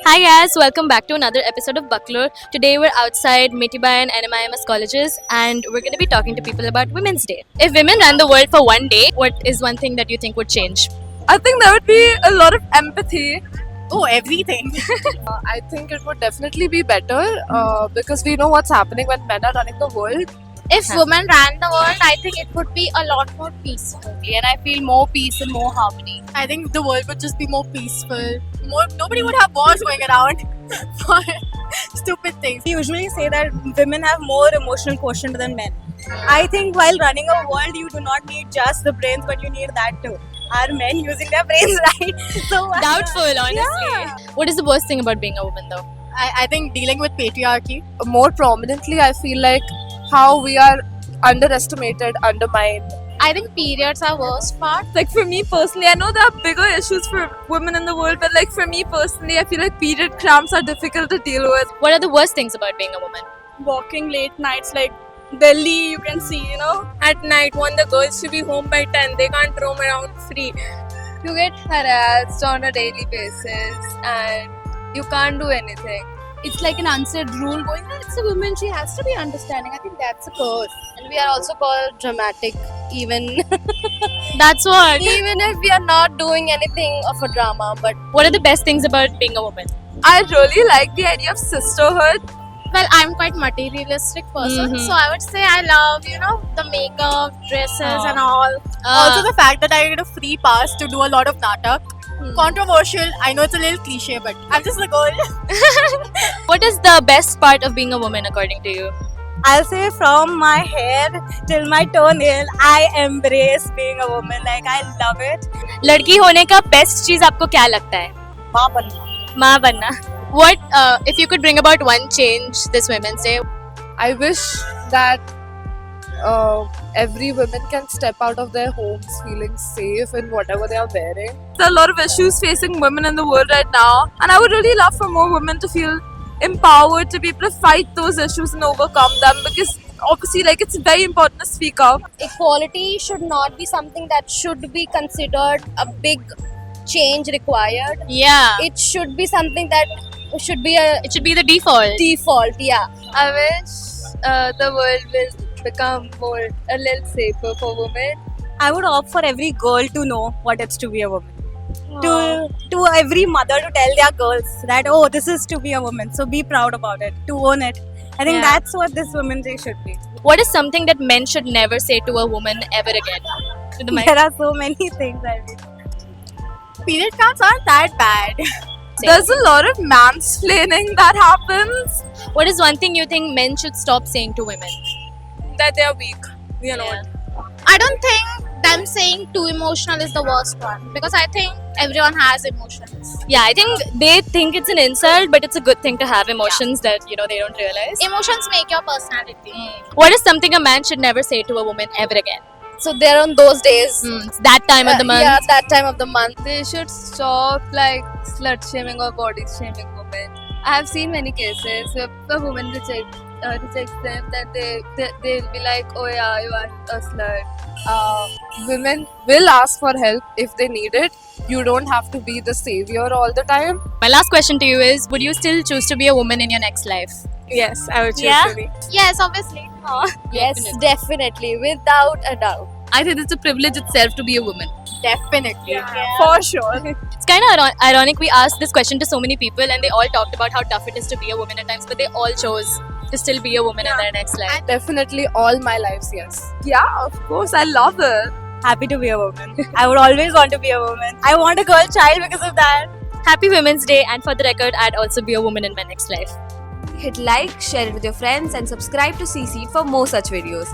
Hi guys, welcome back to another episode of Buckler. Today we're outside Mitibai and NMIMS colleges and we're going to be talking to people about Women's Day. If women ran the world for one day, what is one thing that you think would change? I think there would be a lot of empathy. Oh, everything. I think it would definitely be better because we know what's happening when men are running the world. If women ran the world, I think it would be a lot more peaceful. And I feel more peace and more harmony. I think the world would just be more peaceful. Nobody would have wars going around for stupid things. We usually say that women have more emotional quotient than men. I think while running a world, you do not need just the brains, but you need that too. Are men using their brains right? So Doubtful, honestly. Yeah. What is the worst thing about being a woman though? I think dealing with patriarchy. More prominently, I feel like how we are underestimated, undermined. I think periods are worst part. Like for me personally, I know there are bigger issues for women in the world, but like for me personally, I feel like period cramps are difficult to deal with. What are the worst things about being a woman? Walking late nights like Delhi, you can see, At night, when the girls should be home by 10, they can't roam around free. You get harassed on a daily basis and you can't do anything. It's like an unsaid rule going on. It's a woman, she has to be understanding. I think that's a curse. And we are also called dramatic, even That's what. even if we are not doing anything of a drama. But What are the best things about being a woman? I really like the idea of sisterhood. Well, I'm quite materialistic person, so I would say I love, the makeup, dresses and all. also the fact that I get a free pass to do a lot of natak. Controversial. I know it's a little cliche, but I'm just a girl. What is the best part of being a woman according to you? I'll say from my hair till my toenail, I embrace being a woman. Like I love it. लड़की होने का best चीज आपको क्या लगता है? माँ बनना. माँ बनना. What if you could bring about one change this Women's Day? I wish that every woman can step out of their homes feeling safe in whatever they are wearing. There are a lot of issues facing women in the world right now, and I would really love for more women to feel empowered to be able to fight those issues and overcome them, because obviously like it's very important to speak up. Equality should not be something that should be considered a big change required. Yeah. It should be something that should be a It should be the default. default, yeah. I wish the world will become a little safer for women. I would opt for every girl to know what it's to be a woman. To every mother to tell their girls that this is to be a woman, so be proud about it, to own it. I think Yeah. that's what this Women's Day should be. What is something that men should never say to a woman ever again? To the mic. There are so many things I mean. Period counts aren't that bad. There's a lot of mansplaining that happens. What is one thing you think men should stop saying to women? That they are weak. You know. Yeah. I don't think them saying too emotional is the worst one, because I think everyone has emotions. Yeah, I think they think it's an insult, but it's a good thing to have emotions that they don't realize. Emotions make your personality. What is something a man should never say to a woman ever again? So they're on those days. It's that time of the month. Yeah, that time of the month. They should stop like slut shaming or body shaming women. I have seen many cases where a woman rejects them, that they'll be like, oh yeah, you are a slut. Women will ask for help if they need it. You don't have to be the savior all the time. My last question to you is, would you still choose to be a woman in your next life? Yes, I would choose Yeah? to be. Yes, obviously. Yes, definitely, without a doubt. I think it's a privilege itself to be a woman. Definitely. For sure. It's kind of ironic we asked this question to so many people and they all talked about how tough it is to be a woman at times, but they all chose to still be a woman in their next life. Definitely all my lives, yes. Yeah, of course, I love it. Happy to be a woman. I would always want to be a woman. I want a girl child because of that. Happy Women's Day, and for the record, I'd also be a woman in my next life. Hit like, share it with your friends and subscribe to CC for more such videos.